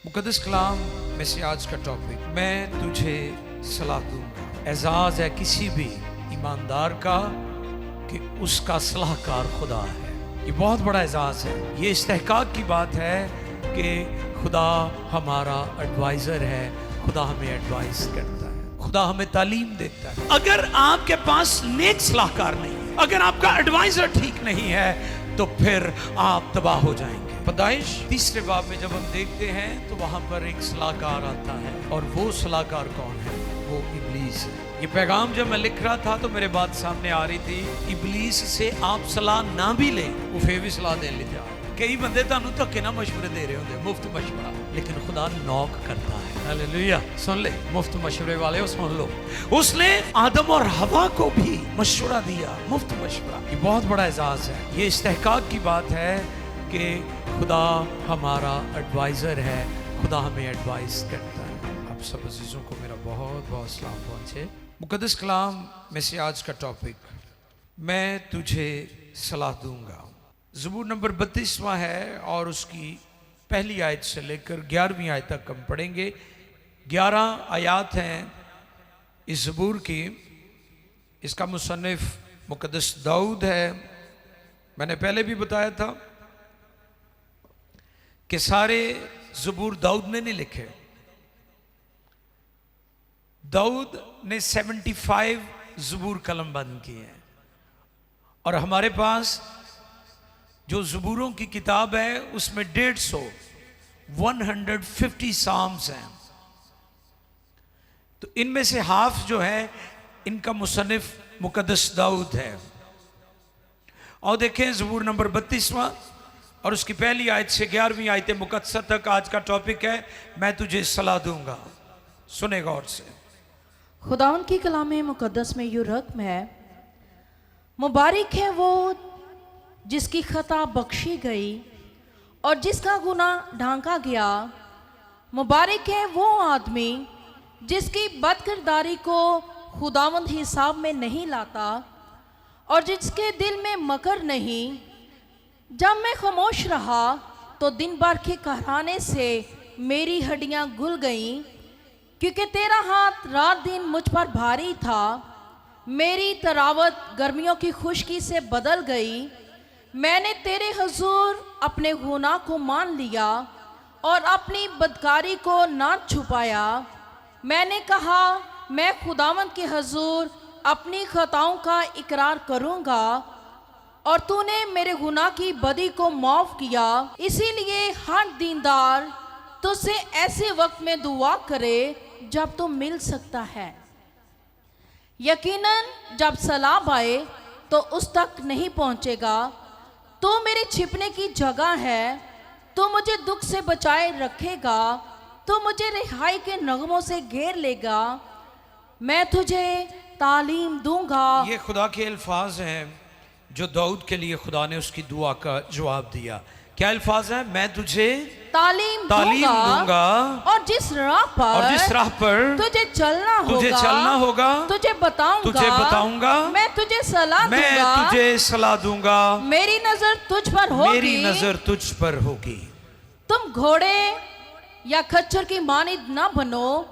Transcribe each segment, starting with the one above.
मुकद्दस कलाम में से आज का टॉपिक, मैं तुझे सलाह दूंगा। एजाज है किसी भी ईमानदार का कि उसका सलाहकार खुदा है। ये बहुत बड़ा एजाज है। ये इस्तेहकाक की बात है कि खुदा हमारा एडवाइजर है, खुदा हमें एडवाइस करता है, खुदा हमें तालीम देता है। अगर आपके पास नेक सलाहकार नहीं है, अगर आपका एडवाइजर ठीक नहीं है, तो फिर आप तबाह हो जाएंगे। पैदाइश 3 बाब में जब हम देखते हैं तो वहां पर एक सलाहकार आता है, और वो सलाहकार कौन है? वो इब्लीस है। ये पैगाम जब मैं लिख रहा था तो मेरे बात सामने आ रही थी, इब्लीस से आप सलाह ना भी ले, वो फिर भी सलाह दे लेते हैं। कई बंदे तानू धक्के ना मशवरे दे रहे होंगे, मुफ्त मशवरा, लेकिन खुदा नॉक करता है। हालेलुया। सुन ले, मुफ्त मशवरे वाले हो, सुन लो। उसने आदम और हवा को भी मशवरा दिया, मुफ्त मशवरा। ये बहुत बड़ा एजाज है। ये इस्तेहकाक की बात है कि खुदा हमारा एडवाइजर है, खुदा हमें एडवाइस करता है। आप सब अजीजों को मेरा बहुत बहुत सलाम पहुंचे। मुकद्दस कलाम में से आज का टॉपिक, मैं तुझे सलाह दूंगा। ज़बूर नंबर 32वां है और उसकी पहली आयत से लेकर 11वीं आयत तक हम पढ़ेंगे। 11 आयत हैं इस ज़बूर की। इसका मुसन्निफ मुकद्दस दाऊद है। मैंने पहले भी बताया था कि सारे ज़बूर दाऊद ने नहीं लिखे। दाऊद ने 75 ज़बूर कलमबंद किए हैं, और हमारे पास जो ज़बूरों की किताब है उसमें 150 साम्स हैं। तो इनमें से हाफ जो है इनका मुसन्निफ मुकद्दस दाऊद है। और देखें ज़बूर नंबर 32वां और उसकी पहली आयत से 11वीं आयत मुकद्दसा तक आज का टॉपिक है, मैं तुझे सलाह दूंगा। सुने गौर से। खुदावन की कलाम मुकद्दस में यूं रकम है, मुबारक है वो जिसकी खता बख्शी गई और जिसका गुनाह ढांका गया। मुबारक है वो आदमी जिसकी बदकिरदारी को खुदावंद हिसाब में नहीं लाता और जिसके दिल में मकर नहीं। जब मैं खामोश रहा तो दिन भर के कहराने से मेरी हड्डियां गुल गईं, क्योंकि तेरा हाथ रात दिन मुझ पर भारी था। मेरी तरावत गर्मियों की खुश्की से बदल गई। मैंने तेरे हुजूर अपने गुनाह को मान लिया और अपनी बदकारी को ना छुपाया। मैंने कहा, मैं खुदावंद के हुजूर अपनी खताओं का इकरार करूंगा, और तूने मेरे गुनाह की बदी को माफ किया। इसीलिए हर दीनदार तुझसे ऐसे वक्त में दुआ करे जब तू मिल सकता है। यकीनन जब सलाब आए तो उस तक नहीं पहुंचेगा। तू मेरे छिपने की जगह है, तू मुझे दुख से बचाए रखेगा, तू मुझे रिहाई के नगमों से घेर लेगा। मैं तुझे तालीम दूंगा। ये खुदा के अल्फाज हैं जो दाऊद के लिए खुदा ने उसकी दुआ का जवाब दिया। क्या अल्फाज है? मैं तुझे तालीम दूंगा और जिस राह पर तुझे चलना होगा तुझे बताऊंगा। मैं तुझे सलाह दूंगा। मेरी नजर तुझ पर होगी। तुम घोड़े या खच्चर की मानिद ना बनो,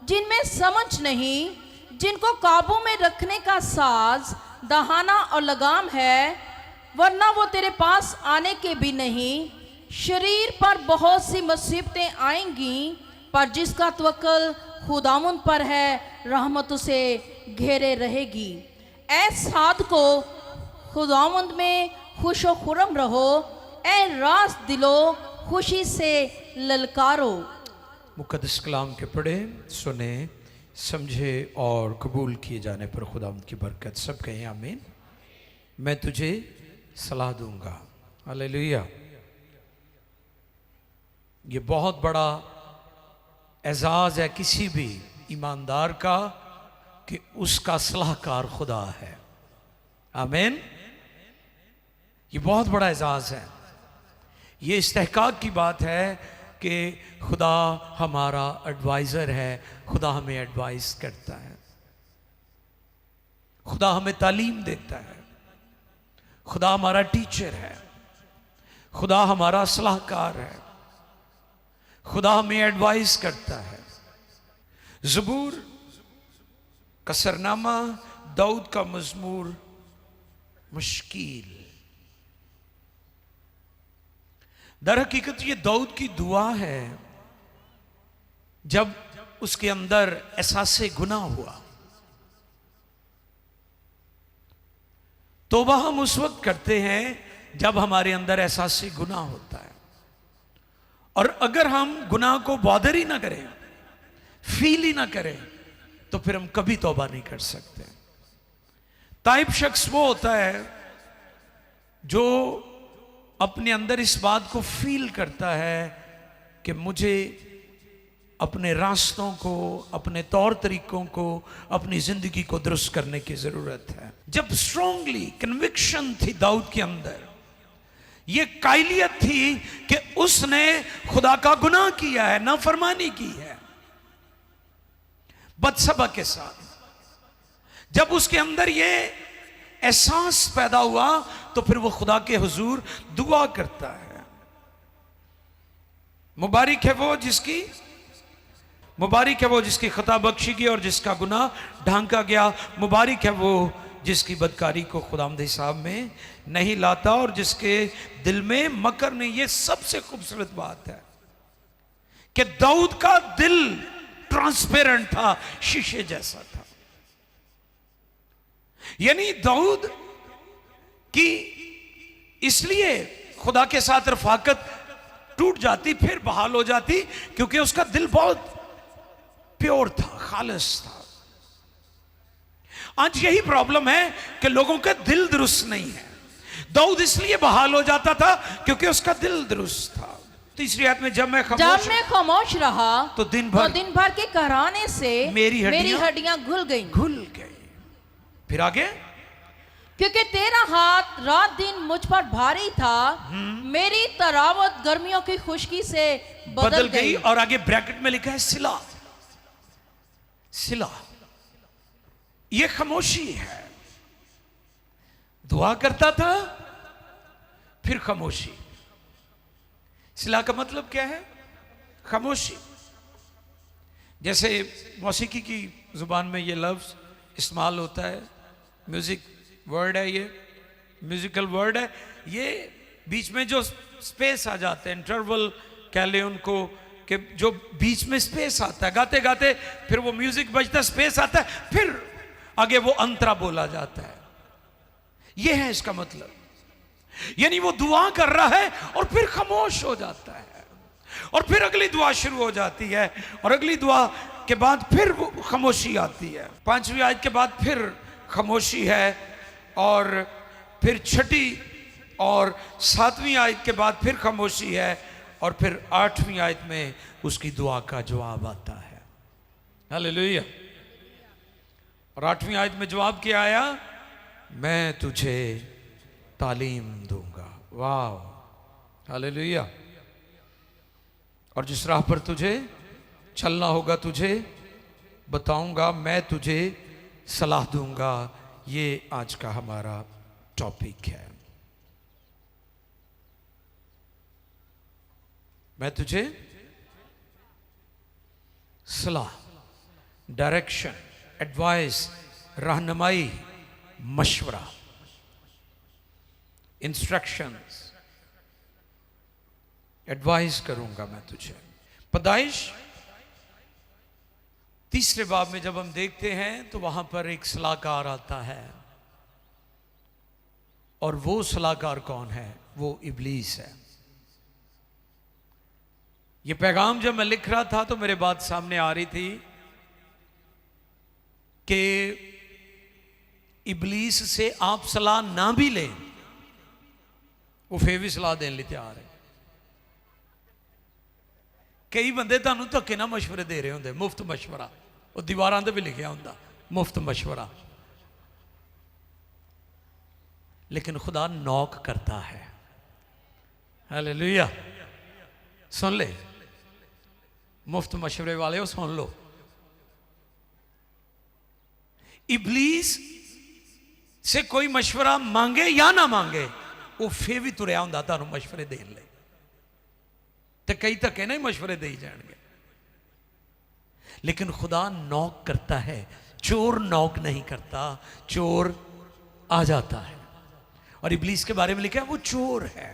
जिनमें समझ नहीं, जिनको काबू में रखने का साज दहाना और लगाम है, वरना वो तेरे पास आने के भी नहीं। शरीर पर बहुत सी मुसीबतें आएंगी, पर जिसका तवक्कुल खुदावंद पर है, रहमत उसे घेरे रहेगी। ऐ साद को खुदावंद में खुशो खुरम रहो, ऐ रास दिलो खुशी से ललकारो। मुकद्दस कलाम के पढ़े, सुने, समझे और कबूल किए जाने पर खुदावंद की बरकत। सब कहें आमीन। मैं तुझे सलाह दूंगा। हालेलुया। ये बहुत बड़ा एजाज है किसी भी ईमानदार का कि उसका सलाहकार खुदा है। आमीन। ये बहुत बड़ा एजाज है। ये इस्तेहकाक की बात है कि खुदा हमारा एडवाइजर है, खुदा हमें एडवाइस करता है, खुदा हमें तालीम देता है, खुदा हमारा टीचर है, खुदा हमारा सलाहकार है, खुदा हमें एडवाइस करता है। ज़बूर का सरनामा, दाऊद का मज़मूर मुश्किल। दर हकीकत ये दाऊद की दुआ है जब उसके अंदर एहसास गुनाह हुआ। तौबा हम उस वक्त करते हैं जब हमारे अंदर एहसास गुनाह होता है, और अगर हम गुनाह को बॉदर ही ना करें, फील ही ना करें, तो फिर हम कभी तौबा नहीं कर सकते। ताइब शख्स वो होता है जो अपने अंदर इस बात को फील करता है कि मुझे अपने रास्तों को, अपने तौर तरीकों को, अपनी जिंदगी को दुरुस्त करने की जरूरत है। जब स्ट्रांगली कन्विक्शन थी दाऊद के अंदर, ये कायलियत थी कि उसने खुदा का गुनाह किया है, नाफरमानी की है बदसबा के साथ। जब उसके अंदर ये एहसास पैदा हुआ तो फिर वो खुदा के हुजूर दुआ करता है। मुबारक है वो जिसकी खता बख्शी गई और जिसका गुनाह ढांका गया। मुबारक है वो जिसकी बदकारी को खुदावंद साहब में नहीं लाता और जिसके दिल में मकर नहीं। ये सबसे खूबसूरत बात है कि दाऊद का दिल ट्रांसपेरेंट था, शीशे जैसा था। यानी दाऊद की इसलिए खुदा के साथ रफाकत टूट जाती, फिर बहाल हो जाती, क्योंकि उसका दिल बहुत प्योर था, खालिस था। आज यही प्रॉब्लम है कि लोगों का दिल दुरुस्त नहीं है। दाऊद इसलिए बहाल हो जाता था क्योंकि उसका दिल दुरुस्त था। तीसरी आयत में जब मैं खामोश रहा तो दिन भर के कराने से मेरी हड्डियां घुल गई। फिर आगे, क्योंकि तेरा हाथ रात दिन मुझ पर भारी था, मेरी तरावत गर्मियों की खुश्की से बदल गई। और आगे ब्रैकेट में लिखा है सिला। सिला ये खामोशी है। दुआ करता था फिर खामोशी। सिला का मतलब क्या है? खामोशी। जैसे मौसीकी की जुबान में ये लफ्ज इस्तेमाल होता है, म्यूजिक वर्ड है, ये म्यूजिकल वर्ड है। ये बीच में जो स्पेस आ जाते हैं, इंटरवल कह ले उनको, कि जो बीच में स्पेस आता है, गाते गाते फिर वो म्यूजिक बजता, स्पेस आता है, फिर आगे वो अंतरा बोला जाता है। ये है इसका मतलब। यानी वो दुआ कर रहा है और फिर खामोश हो जाता है, और फिर अगली दुआ शुरू हो जाती है, और अगली दुआ के बाद फिर वो खामोशी आती है। 5वीं आयत के बाद फिर खामोशी है, और फिर 6ठी और 7वीं आयत के बाद फिर खामोशी है, और फिर 8वीं आयत में उसकी दुआ का जवाब आता है। हालेलुया। और 8वीं आयत में जवाब क्या आया? मैं तुझे तालीम दूंगा। वाह, हालेलुया। और जिस राह पर तुझे चलना होगा तुझे बताऊंगा, मैं तुझे सलाह दूंगा। ये आज का हमारा टॉपिक है। मैं तुझे सलाह, डायरेक्शन, एडवाइस, रहनुमाई, मशवरा, इंस्ट्रक्शंस, एडवाइस करूंगा मैं तुझे। पैदाइश 3 बाब में जब हम देखते हैं तो वहां पर एक सलाहकार आता है, और वो सलाहकार कौन है? वो इब्लीस है। ये पैगाम जब मैं लिख रहा था तो मेरे बात सामने आ रही थी कि इब्लीस से आप सलाह ना भी लें, वो फिर भी सलाह देने लिए तैयार है। कई बंदे तुहानू धक्के ना मशवरे दे रहे होंगे, मुफ्त मशवरा, वो दीवारां ते भी लिखा होंदा मुफ्त मशवरा। लेकिन खुदा नॉक करता है। हालेलुया। सुन ले मुफ्त मशवरे वाले हो, सुन लो। इब्लीस से कोई मशवरा मांगे या ना मांगे, वो फिर भी तुरया होंदा तुहानू मशवरे देने ले। तो कई धक्के नहीं मशवरे दे जाएंगे। लेकिन खुदा नॉक करता है, चोर नॉक नहीं करता, चोर आ जाता है। और इब्लीस के बारे में लिखा है वो चोर है।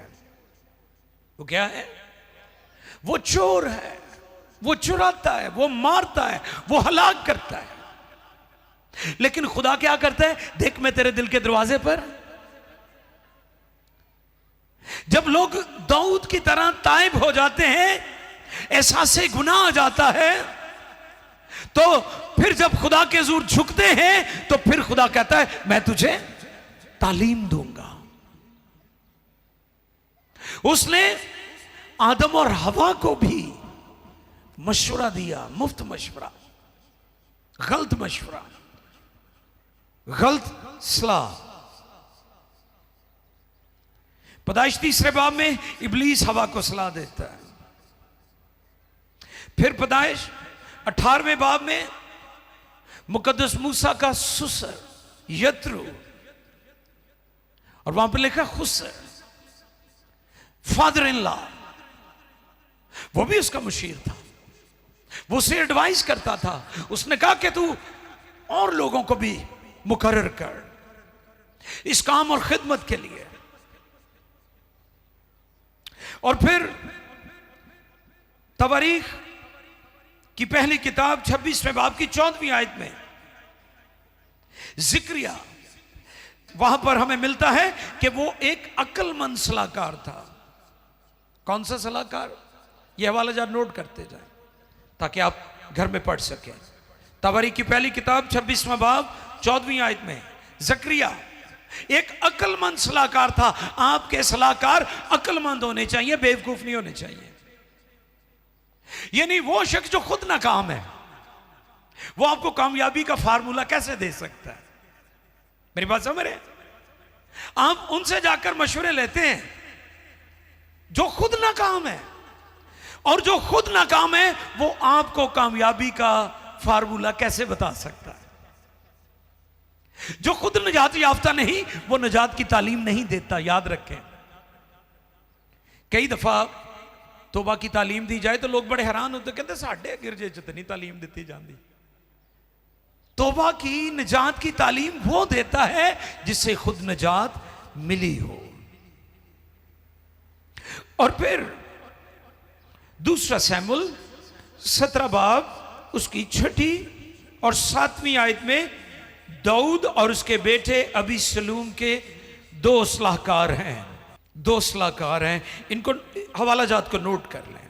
वो क्या है? वो चोर है, वो चुराता है, वो मारता है, वो हलाक करता है। लेकिन खुदा क्या करता है? देख मैं तेरे दिल के दरवाजे पर। जब लोग दाऊद की तरह ताइब हो जाते हैं, एहसास गुनाह आ जाता है, तो फिर जब खुदा के हुजूर झुकते हैं तो फिर खुदा कहता है मैं तुझे तालीम दूंगा। उसने आदम और हवा को भी मशवरा दिया, मुफ्त मशवरा, गलत मशवरा, गलत सलाह। पैदाइश 3 बाब में इब्लीस हवा को सलाह देता है। फिर पैदाइश 18वें बाब में मुकद्दस मूसा का सुसर यत्रो, और वहां पर लिखा खुसर, फादर इन लॉ, वो भी उसका मुशीर था। वो उसे एडवाइस करता था। उसने कहा कि तू और लोगों को भी मुकर्रर कर इस काम और खिदमत के लिए। और फिर तवारीख की पहली किताब 26वें बाब की 14वीं आयत में जिक्रिया, वहां पर हमें मिलता है कि वो एक अक्लमंद सलाहकार था। कौन सा सलाहकार? यह हवाला जार नोट करते जाए ताकि आप घर में पढ़ सकें। तवारीख की पहली किताब 26वां बाब 14वीं आयत में जकरिया एक अक्लमंद सलाहकार था। आपके सलाहकार अक्लमंद होने चाहिए, बेवकूफ नहीं होने चाहिए। यानी वो शख्स जो खुद नाकाम है, वो आपको कामयाबी का फार्मूला कैसे दे सकता है? मेरी बात समझ रहे हैं? आप उनसे जाकर मशवरे लेते हैं जो खुद नाकाम है, और जो खुद नाकाम है वो आपको कामयाबी का फार्मूला कैसे बता सकता है? जो खुद निजात याफ्ता नहीं, वो निजात की तालीम नहीं देता। याद रखें, कई दफा तौबा की तालीम दी जाए तो लोग बड़े हैरान होते, कहते साढ़े गिरजे च तो नहीं तालीम दी जाती। तौबा की निजात की तालीम वो देता है जिससे खुद निजात मिली हो। और फिर दूसरा सैमुएल 17 बाब उसकी 6ठी और 7वीं आयत में दाऊद और उसके बेटे अबीसलूम के 2 सलाहकार हैं। 2 सलाहकार हैं, इनको हवाला जात को नोट कर लें।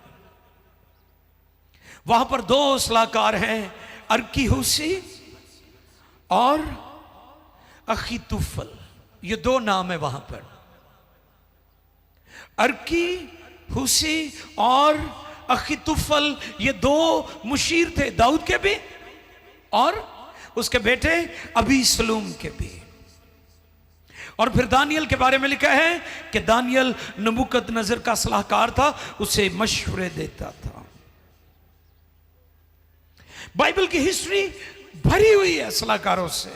वहां पर 2 सलाहकार हैं, अर्कीहुसी और अखीतुफल। ये 2 नाम है वहां पर, अर्कीहुसी और अखीतुफल। ये 2 मुशीर थे, दाऊद के भी और उसके बेटे अबीसलूम के भी। और फिर दानियल के बारे में लिखा है कि दानियल नबूकदनजर का सलाहकार था, उसे मशवरे देता था। बाइबल की हिस्ट्री भरी हुई है सलाहकारों से,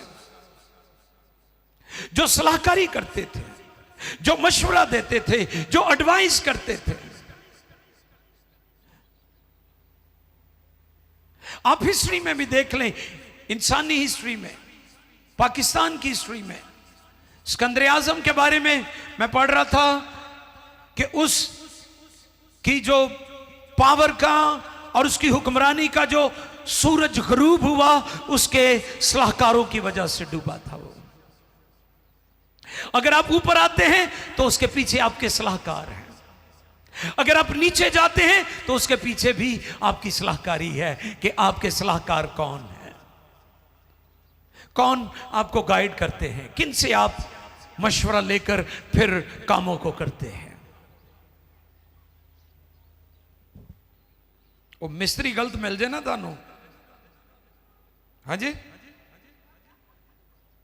जो सलाहकारी करते थे, जो मशवरा देते थे, जो एडवाइस करते थे। आप हिस्ट्री में भी देख लें, इंसानी हिस्ट्री में, पाकिस्तान की हिस्ट्री में, सिकंदर आजम के बारे में मैं पढ़ रहा था कि उस की जो पावर का और उसकी हुक्मरानी का जो सूरज गरूब हुआ, उसके सलाहकारों की वजह से डूबा था वो। अगर आप ऊपर आते हैं तो उसके पीछे आपके सलाहकार हैं, अगर आप नीचे जाते हैं तो उसके पीछे भी आपकी सलाहकारी है कि आपके सलाहकार कौन है, कौन आपको गाइड करते हैं, किन से आप मशवरा लेकर फिर कामों को करते हैं। वो मिस्त्री गलत मिल जाए ना थानू, हाँ जी,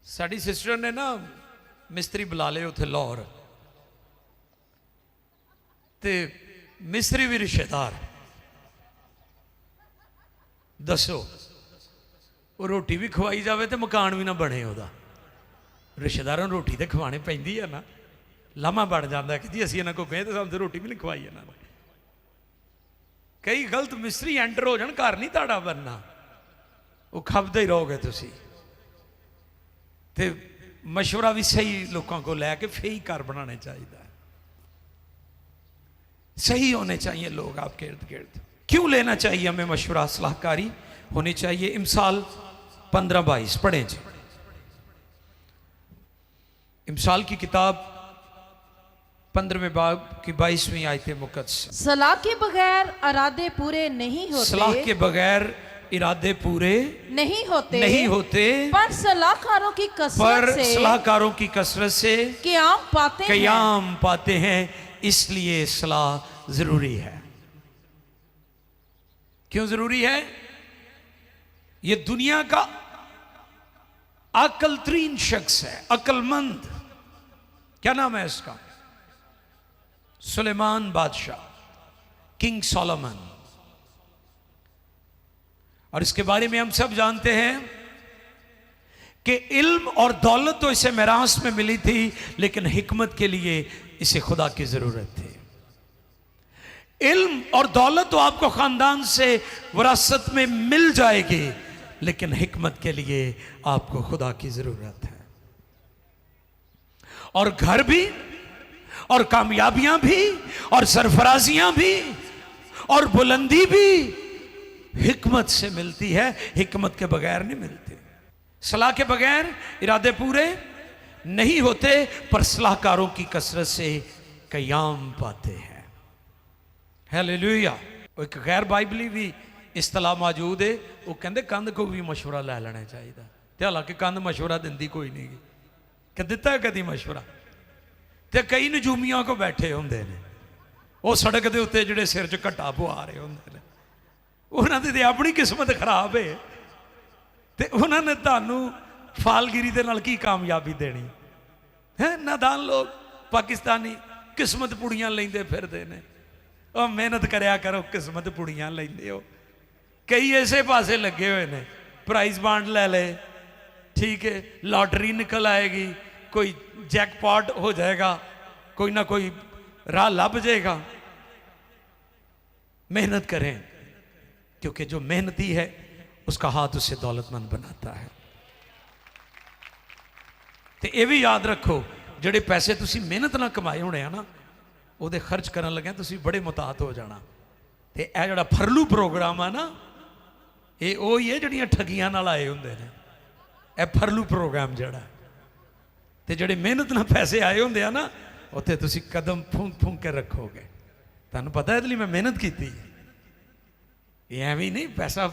साड़ी सिस्टर ने ना मिस्त्री बुला ले उथे लाहौर, ते मिस्त्री भी रिश्तेदार। दसो वो रोटी भी खवाई जाए तो मकान भी ना बने, वह रिश्तेदारों रोटी तो खवाने पैंदी है ना, लामा बन जाता कि जी असीं इन्हां कोल गए तो सानूं रोटी भी नहीं खवाई इन्हां ने। कई गलत मिस्त्री एंटर हो जान, घर नहीं ताड़ा बनना, वो खपदे ही रहोगे तुसी। ते मशवरा भी सही लोगों को लैके फिर ही घर बनाने चाहिए। सही होने चाहिए लोग आपके इर्द गिर्द। क्यों लेना चाहिए हमें मशवरा? सलाहकारी होनी चाहिए। इमसाल 15-22 पढ़ें जी। इमसाल की किताब 15वें बाब की 22वीं आयत मुकद्दस। सलाह के बगैर इरादे पूरे नहीं होते, सलाह के बगैर इरादे पूरे नहीं होते, पर सलाहकारों की कसरत से क़याम पाते हैं। इसलिए सलाह जरूरी है। क्यों जरूरी है? ये दुनिया का अक्ल तरीन शख्स है, अक्लमंद। क्या नाम है इसका? सुलेमान बादशाह, किंग सोलोमन। और इसके बारे में हम सब जानते हैं कि इल्म और दौलत तो इसे मिरास में मिली थी, लेकिन हिकमत के लिए इसे खुदा की जरूरत थी। इल्म और दौलत तो आपको खानदान से विरासत में मिल जाएगी, लेकिन हिकमत के लिए आपको खुदा की जरूरत है। और घर भी, और कामयाबियां भी, और सरफराजियां भी, और बुलंदी भी हिकमत से मिलती है, हिकमत के बगैर नहीं मिलती। सलाह के बगैर इरादे पूरे नहीं होते, पर सलाहकारों की कसरत से क़याम पाते हैं। हालेलुया। एक गैर बाइबली भी इस्तलाह मौजूद है, वो कहते कंध को भी मशवरा लै लेना चाहिए। तो हालांकि कंध मशवरा दिंदी कोई नहीं कि दिता है कभी मशवरा। तो कई नजूमियां को बैठे होंगे ने, वो सड़क के उत्ते जिहड़े सिर च घट्टा पवा रहे होंगे ने, उन्होंने तो अपनी किस्मत खराब है, तो उन्होंने तुहानू फालगिरी दे नाल की कामयाबी देनी है? नादान लोग पाकिस्तानी किस्मत पुड़ियां लेंदे फिरदे ने। और मेहनत करया करो, किस्मत पुड़ियां लेंदे हो। कई ऐसे पासे लगे हुए ने, प्राइज बांड ले ले, ठीक है, लॉटरी निकल आएगी, कोई जैकपॉट हो जाएगा, कोई ना कोई राह लभ जाएगा। मेहनत करें, क्योंकि जो मेहनती है उसका हाथ उसे दौलतमंद बनाता है। तो यह भी याद रखो, जिहड़े पैसे तुसी मेहनत ना कमाए होने हैं ना, ਉਹਦੇ खर्च करन लगे तुसी बड़े मुताहत हो जाना। तो यह जिहड़ा फरलू प्रोग्राम है ना, ये वही है जिहड़ियां ठगियां नाल आए हुंदे ने। यह फरलू प्रोग्राम जिहड़ा, तो जिहड़े मेहनत नाल पैसे आए हुंदे आ ना, उत्थे तुसी कदम फूंक फूंक के रखोगे। तुहानू पता है इसलिए मैं मेहनत की। ये एवं नहीं, पैसा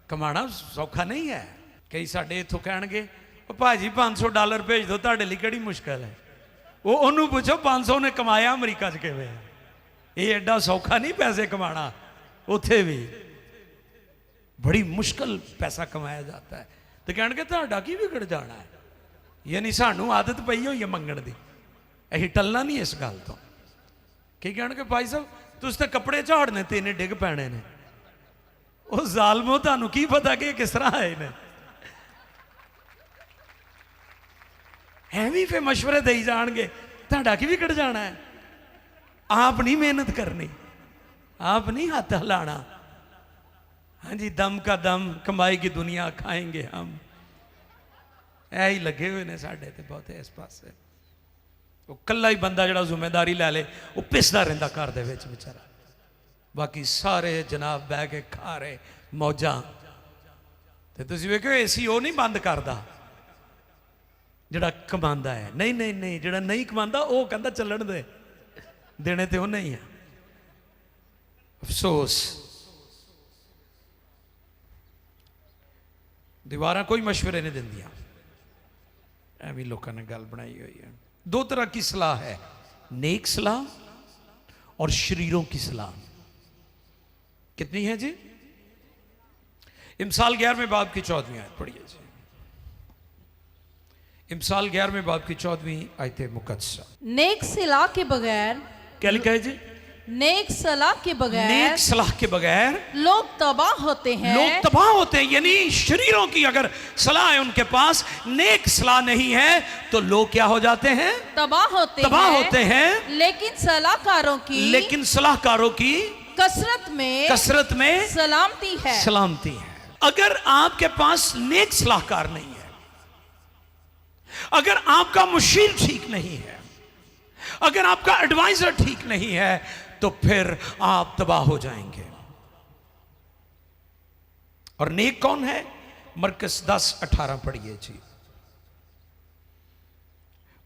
कमाना सौखा नहीं है। कई साडे इत्थों कहणगे, भाजी $500 भेज दो, तुहाडे लई किहड़ी मुश्किल है। वो उन्होंने पूछो 500 ने कमाया अमरीका च किवें? ये एडा सौखा नहीं पैसे कमाना, उत्थे भी बड़ी मुश्किल पैसा कमाया जाता है। तो कहणगे तुहाडा की बिगड़ जाना है? यानी सानू आदत पई होई है मंगण दी, असीं टलना नहीं इस गल तो। की कहणगे भाई साहब तुसीं तां कपड़े झाड़ने ते इन्ने डिग पैणे ने। वो जालमो, तुहानू की पता कि किस तरह आए ने? एवं फिर मशवरे दे जाएंगे, तुहाडा की बिगड़ जाना है? आप नहीं मेहनत करनी, आप नहीं हाथ हिलाना। हाँ जी, दम का दम, कमाई की दुनिया खाएंगे हम। यही लगे हुए ने साडे ते बहुते इस पासे। वो कला ही बंदा जिहड़ा जिम्मेदारी लै ले, वो पिसदा रहिंदा घर दे विच बेचारा। बाकी सारे जनाब बह के खा रहे मौजां। ते तुसीं वेखो एसी वो नहीं बंद करदा जिहड़ा कमांदा है। नहीं नहीं नहीं, जिहड़ा नहीं कमांदा वो कहंदा चलण दे, देने ते वो नहीं है। अफसोस, दीवारां कोई मशवरे नहीं दिंदियां, एवं लोगों ने गल बनाई हुई है। दो तरह की सलाह है, नेक सलाह और शरीरों की सलाह। कितनी है जी? इमसाल 11वें बाब की 14वीं आयत पढ़िए जी। इमसाल 11वें बाब की 14वीं आयत मुकद्दसा। नेक सलाह के बगैर, क्या लिखा है जी? नेक सलाह के बगैर, नेक सलाह के बगैर लोग तबाह होते हैं। लोग तबाह होते हैं। यानी शरीरों की अगर सलाह है उनके पास, नेक सलाह नहीं है, तो लोग क्या हो जाते हैं? तबाह होते हैं। लेकिन सलाहकारों की कसरत में सलामती है। सलामती है। अगर आपके पास नेक सलाहकार नहीं है, अगर आपका मुशीर ठीक नहीं है, अगर आपका एडवाइजर ठीक नहीं है, तो फिर आप तबाह हो जाएंगे। और नेक कौन है? मरकस 10:18 पढ़िए जी।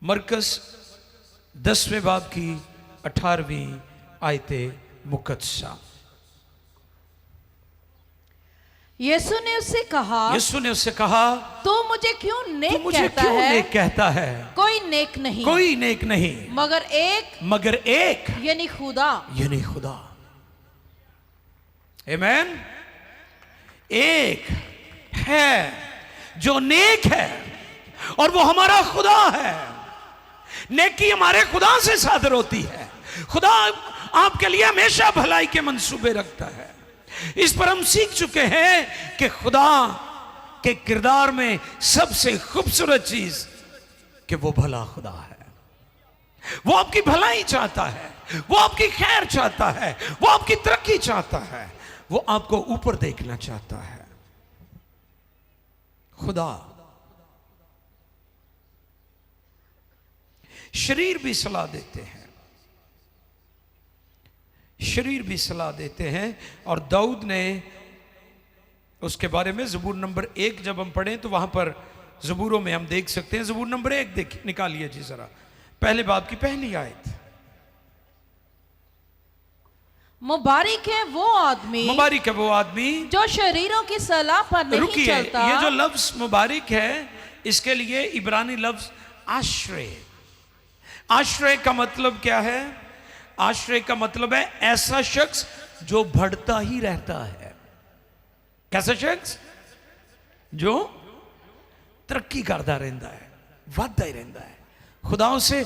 मरकस 10वें बाब की 18वीं आयते मुकद्दसा। यीशु ने उससे कहा, तू मुझे क्यों नेक कहता है? कोई नेक नहीं, मगर एक यानी खुदा। आमीन। एक है जो नेक है और वो हमारा खुदा है। नेकी हमारे खुदा से सादर होती है। खुदा आपके लिए हमेशा भलाई के मंसूबे रखता है। इस पर हम सीख चुके हैं कि खुदा के किरदार में सबसे खूबसूरत चीज कि वो भला खुदा है। वो आपकी भलाई चाहता है, वो आपकी खैर चाहता है, वो आपकी तरक्की चाहता है, वो आपको ऊपर देखना चाहता है। खुदा शरीर भी सलाह देते हैं, और दाऊद ने उसके बारे में ज़बूर नंबर 1 जब हम पढ़ें तो वहां पर ज़बूरों में हम देख सकते हैं। ज़बूर नंबर 1 निकालिए जी जरा, पहले बाब की पहली आयत। मुबारक है वो आदमी जो शरीरों की सलाह पर नहीं चलता। ये जो लफ्ज मुबारक है, इसके लिए इब्रानी लफ्ज आश्रय का मतलब क्या है? आश्रय का मतलब है ऐसा शख्स जो बढ़ता ही रहता है। कैसा शख्स? जो तरक्की करता रहता है, बढ़ता ही रहता है, खुदा उसे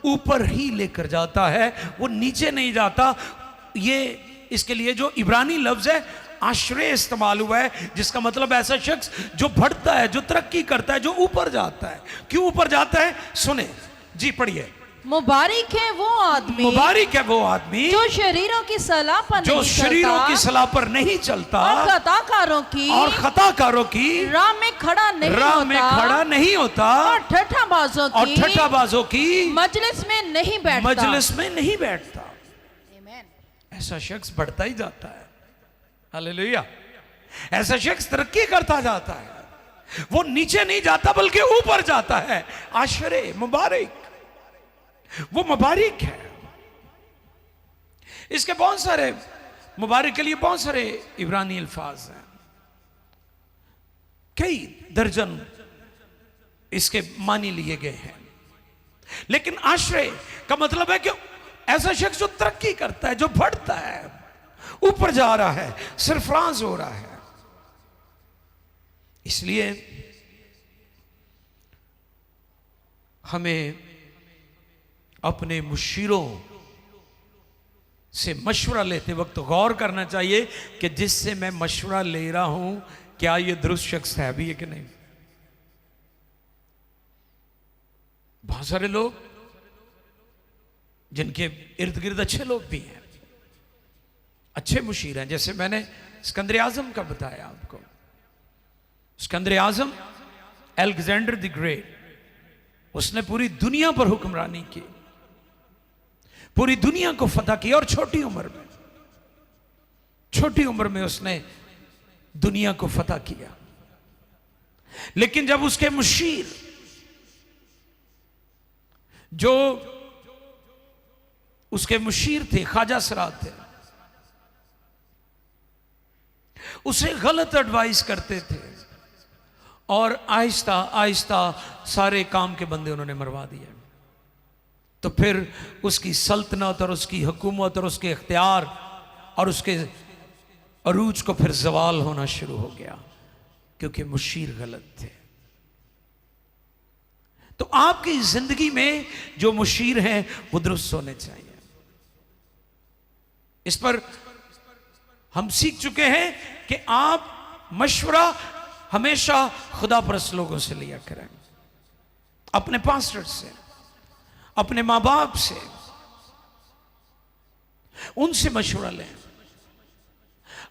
ऊपर ही लेकर जाता है, वो नीचे नहीं जाता। ये इसके लिए जो इब्रानी लफ्ज है आश्रय इस्तेमाल हुआ है, जिसका मतलब ऐसा शख्स जो बढ़ता है, जो तरक्की करता है, जो ऊपर जाता है। क्यों ऊपर जाता है? सुने जी, पढ़िए। मुबारक है वो आदमी जो शरीरों की सलाह पर नहीं चलता और खताकारों की राह में खड़ा नहीं होता और ठट्ठाबाजों की मजलिस में नहीं बैठता। ऐसा शख्स बढ़ता ही जाता है। हालेलुया। ऐसा शख्स तरक्की करता जाता है, वो नीचे नहीं जाता बल्कि ऊपर जाता है। आश्रय, मुबारक, वो मुबारक है। इसके बहुत सारे, मुबारक के लिए बहुत सारे इब्रानी अल्फाज हैं, कई दर्जन इसके मानी लिए गए हैं। लेकिन आश्रय का मतलब है कि ऐसा शख्स जो तरक्की करता है, जो बढ़ता है, ऊपर जा रहा है, सरफराज हो रहा है। इसलिए हमें अपने मुशीरों से मशवरा लेते वक्त गौर करना चाहिए कि जिससे मैं मशवरा ले रहा हूं, क्या यह दुरुस्त शख्स है भी है कि नहीं। बहुत सारे लोग जिनके इर्द गिर्द अच्छे लोग भी हैं, अच्छे मुशीर हैं, जैसे मैंने सिकंदर आजम का बताया आपको। सिकंदर आजम अलेक्जेंडर द ग्रेट, उसने पूरी दुनिया पर हुक्मरानी की, पूरी दुनिया को फतह किया, और छोटी उम्र में उसने दुनिया को फतह किया। लेकिन जब उसके मुशीर, जो उसके मुशीर थे, ख्वाजा सराद थे, उसे गलत एडवाइस करते थे और आहिस्ता आहिस्ता सारे काम के बंदे उन्होंने मरवा दिए, तो फिर उसकी सल्तनत और उसकी हुकूमत और उसके इख्तियार और उसके अरूज को फिर जवाल होना शुरू हो गया, क्योंकि मुशीर गलत थे। तो आपकी जिंदगी में जो मुशीर हैं वो दुरुस्त होने चाहिए। इस पर हम सीख चुके हैं कि आप मशवरा हमेशा खुदा परस्त लोगों से लिया करें, अपने पास्टर से, अपने माँ बाप से। उनसे मशवरा लें।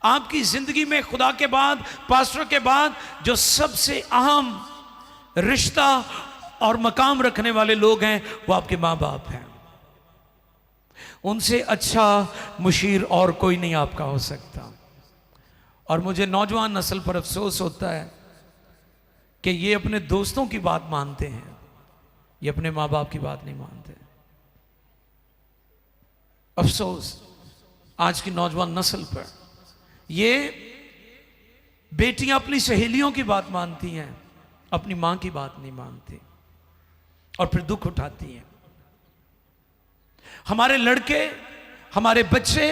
आपकी जिंदगी में खुदा के बाद, पास्टर के बाद जो सबसे अहम रिश्ता और मकाम रखने वाले लोग हैं वो आपके माँ बाप हैं। उनसे अच्छा मुशीर और कोई नहीं आपका हो सकता। और मुझे नौजवान नस्ल पर अफसोस होता है कि ये अपने दोस्तों की बात मानते हैं, ये अपने माँ बाप की बात नहीं मानते। अफसोस आज की नौजवान नस्ल पर। ये बेटियां अपनी सहेलियों की बात मानती हैं, अपनी मां की बात नहीं मानती और फिर दुख उठाती हैं। हमारे लड़के, हमारे बच्चे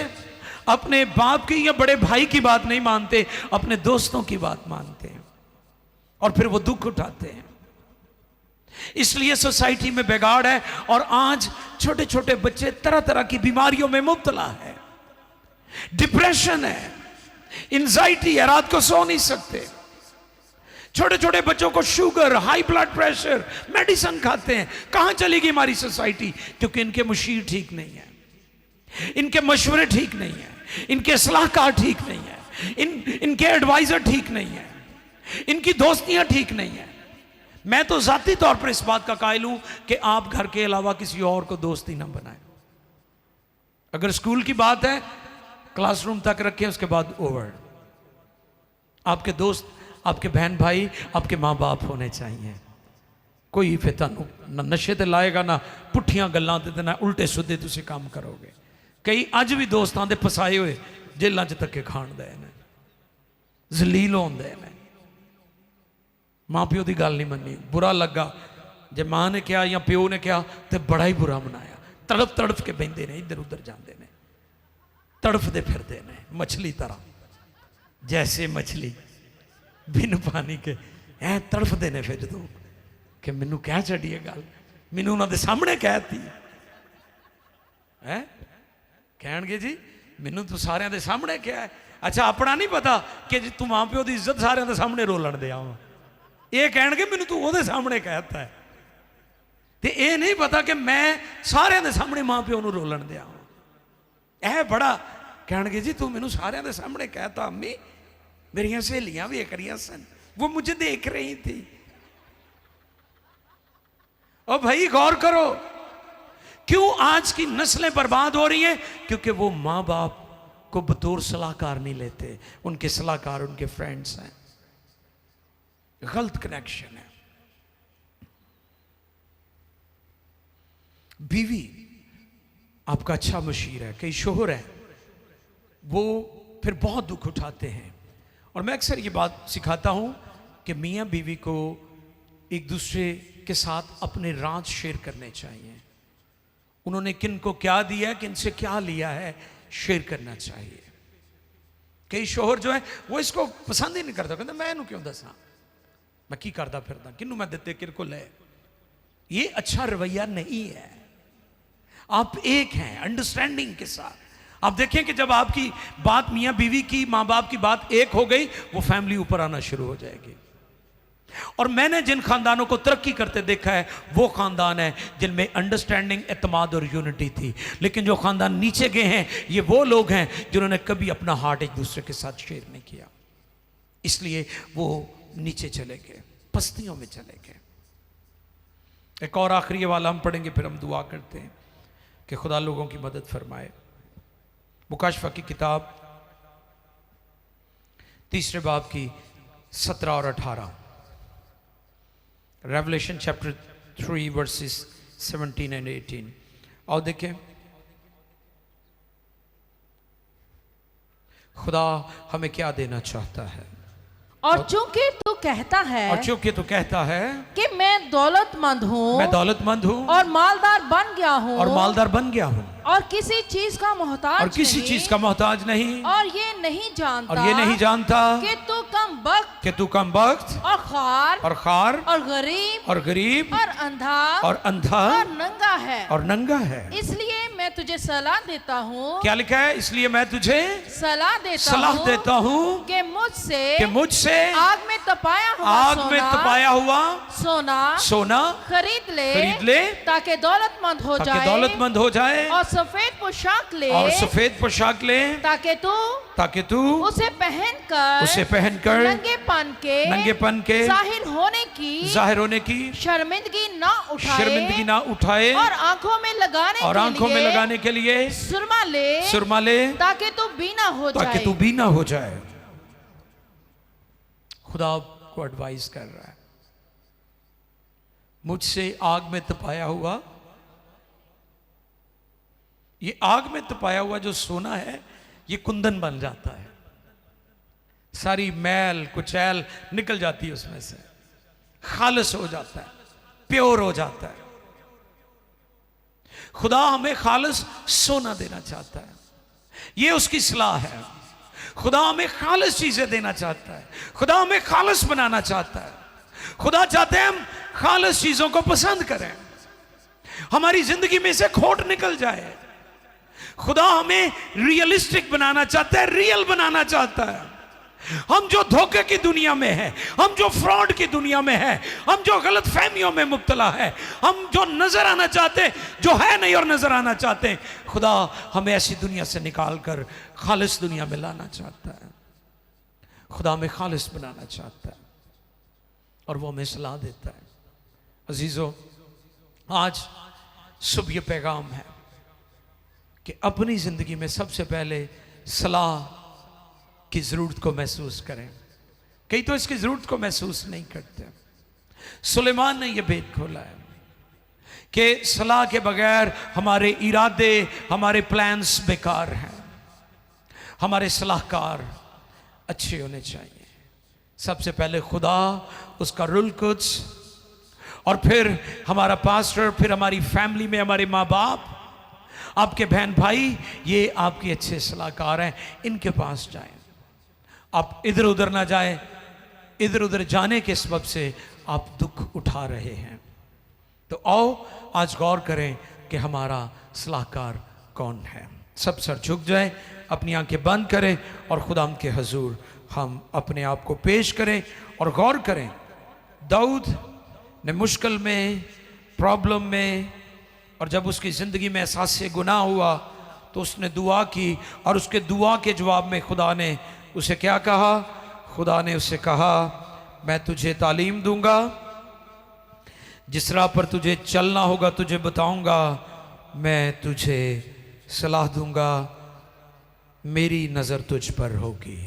अपने बाप की या बड़े भाई की बात नहीं मानते, अपने दोस्तों की बात मानते हैं और फिर वो दुख उठाते हैं। इसलिए सोसाइटी में बिगाड़ है और आज छोटे छोटे बच्चे तरह तरह की बीमारियों में मुब्तला है। डिप्रेशन है, एंजाइटी है, रात को सो नहीं सकते। छोटे छोटे बच्चों को sugar, high blood pressure, medicine खाते हैं। कहां चलेगी हमारी सोसाइटी? क्योंकि इनके मुशीर ठीक नहीं है, इनके मशवरे ठीक नहीं है, इनके सलाहकार ठीक नहीं है, इनके एडवाइजर ठीक नहीं है, इनकी दोस्तियां ठीक नहीं है। मैं तो जाती तौर पर इस बात का कायल हूं कि आप घर के अलावा किसी और को दोस्ती ना बनाएं। अगर स्कूल की बात है, क्लासरूम तक रखें, उसके बाद ओवर। आपके दोस्त, आपके बहन भाई, आपके माँ बाप होने चाहिए। कोई फिर ना नशे ते लाएगा, ना पुठियां गल्लां ते ना उल्टे सुद्धे तुसी काम करोगे। कई अज भी दोस्तां दे फसाए हुए जेलां च धक्के खाण दे ने, जलील होंदे ने। मां प्यो की गल नहीं मनी, बुरा लगा जे मां ने कहा या प्यो ने कहा तो बड़ा ही बुरा मनाया। तड़फ तड़फ के बहिंदे ने, इधर उधर जाते ने, तड़फते फिरते ने मछली तरह। जैसे मछली बिन पानी के ऐ तड़फते ने। फिर जो कि मैनू कह छड़ी है गल, मैनू उन्होंने सामने कहती है, कहणगे जी मैनू तू सारिਆਂ ਦੇ सामने कहा है। अच्छा अपना नहीं पता कि तू मां प्यो की इज्जत सारिਆਂ ਦੇ सामने रोलन दे आवा। ये कहणगे मैनू तू ਉਹਦੇ सामने कहता है, तो ये नहीं पता कि मैं सारिਆਂ ਦੇ सामने मां प्यो ਨੂੰ रोलन दे आवा। यह बड़ा कहणगे जी तू मैनू सारिਆਂ ਦੇ सामने कहता। अम्मी मेरिया सहेलियां भी करिया सन, वो मुझे देख रही थी। और भाई गौर करो, क्यों आज की नस्लें बर्बाद हो रही हैं? क्योंकि वो माँ बाप को बतौर सलाहकार नहीं लेते, उनके सलाहकार उनके फ्रेंड्स हैं। गलत कनेक्शन है। बीवी आपका अच्छा मुशीर है, कई शोहर है वो फिर बहुत दुख उठाते हैं। और मैं अक्सर ये बात सिखाता हूं कि मियाँ बीवी को एक दूसरे के साथ अपने राज शेयर करने चाहिए। उन्होंने किन को क्या दिया है, किन से क्या लिया है, शेयर करना चाहिए। कई शोहर जो है वो इसको पसंद ही नहीं करता, कहते मैं इन्हू क्यों दसा, मैं की करता फिरदा, किन्नू मैं दिते किर को ले। ये अच्छा रवैया नहीं है। आप एक हैं अंडरस्टैंडिंग के साथ। आप देखें कि जब आपकी बात मियाँ बीवी की, माँ बाप की बात एक हो गई, वो फैमिली ऊपर आना शुरू हो जाएगी। और मैंने जिन खानदानों को तरक्की करते देखा है वो खानदान है जिनमें अंडरस्टैंडिंग, एतमाद और यूनिटी थी। लेकिन जो खानदान नीचे गए हैं, ये वो लोग हैं जिन्होंने कभी अपना हार्ट एक दूसरे के साथ शेयर नहीं किया, इसलिए वो नीचे चले गए, पस्तियों में चले गए। एक और आखिरी वाला हम पढ़ेंगे, फिर हम दुआ करते हैं कि खुदा लोगों की मदद फरमाए। मुकाशफा की किताब 3 बाब की 17 और 18। Revelation chapter 3 versus 17 and 18। और देखें खुदा हमें क्या देना चाहता है। और चूंकि तू कहता है, और चूंकि तू कहता है कि मैं दौलतमंद हूँ, मैं दौलतमंद हूँ और मालदार बन गया हूँ, और मालदार बन गया हूँ, और किसी चीज का मोहताज और किसी नहीं, चीज का मोहताज नहीं, और ये नहीं जानता, और ये नहीं जानता कि तू कम वक्त कि तू कम वक्त और खार और खार और गरीब और गरीब और अंधा और अंधा और नंगा है। और नंगा है। इसलिए मैं तुझे सलाह देता हूँ, क्या लिखा है? इसलिए मैं तुझे सलाह सलाह देता हूँ कि मुझसे कि मुझसे आग में तपाया हुआ आग में सोना तपाया हुआ सोना खरीद खरीद ले ताकि दौलतमंद हो ताकि जाए, दौलतमंद हो जाए, और सफेद पोशाक ले और सफेद पोशाक ले ताकि तू उसे पहनकर नंगेपन के जाहिर होने की शर्मिंदगी ना उठाए और आंखों में लगाने के लिए सुरमा ले ताकि तू बीना हो जाए। खुदा आपको एडवाइस कर रहा है, मुझसे आग में तपाया हुआ, ये आग में तपाया हुआ जो सोना है ये कुंदन बन जाता है, सारी मैल कुचैल निकल जाती है उसमें से, खालिस हो जाता है, प्योर हो जाता है। खुदा हमें खालिस सोना देना चाहता है, ये उसकी सलाह है। खुदा हमें खालिस चीजें देना चाहता है, खुदा हमें खालिस बनाना चाहता है। खुदा चाहते हैं हम खालिस चीजों को पसंद करें, हमारी जिंदगी में से खोट निकल जाए। खुदा हमें रियलिस्टिक बनाना चाहता है, रियल बनाना चाहता है। हम जो धोखे की दुनिया में हैं, हम जो फ्रॉड की दुनिया में हैं, हम जो गलत फहमियों में मुब्तला है, हम जो नजर आना चाहते हैं जो है नहीं और नजर आना चाहते हैं, खुदा हमें ऐसी दुनिया से निकाल कर खालिस दुनिया में लाना चाहता है। खुदा हमें खालिस बनाना चाहता है और वो हमें सलाह देता है। अजीजों, आज सुबह ये पैगाम है कि अपनी जिंदगी में सबसे पहले सलाह की जरूरत को महसूस करें। कई तो इसकी जरूरत को महसूस नहीं करते। सुलेमान ने यह भेद खोला है कि सलाह के बगैर हमारे इरादे, हमारे प्लान्स बेकार हैं। हमारे सलाहकार अच्छे होने चाहिए। सबसे पहले खुदा, उसका रुल कुद्स, और फिर हमारा पास्टर, फिर हमारी फैमिली में हमारे माँ बाप, आपके बहन भाई, ये आपके अच्छे सलाहकार हैं, इनके पास जाएं। आप इधर उधर ना जाएं, इधर उधर जाने के सबब से आप दुख उठा रहे हैं। तो आओ आज गौर करें कि हमारा सलाहकार कौन है। सब सर झुक जाए, अपनी आंखें बंद करें और खुदा के हजूर हम अपने आप को पेश करें और गौर करें। दाऊद ने मुश्किल में, प्रॉब्लम में, और जब उसकी ज़िंदगी में एहसास गुनाह हुआ तो उसने दुआ की, और उसके दुआ के जवाब में खुदा ने उसे क्या कहा? खुदा ने उसे कहा, मैं तुझे तालीम दूंगा, जिस राह पर तुझे चलना होगा तुझे बताऊंगा, मैं तुझे सलाह दूंगा, मेरी नज़र तुझ पर होगी।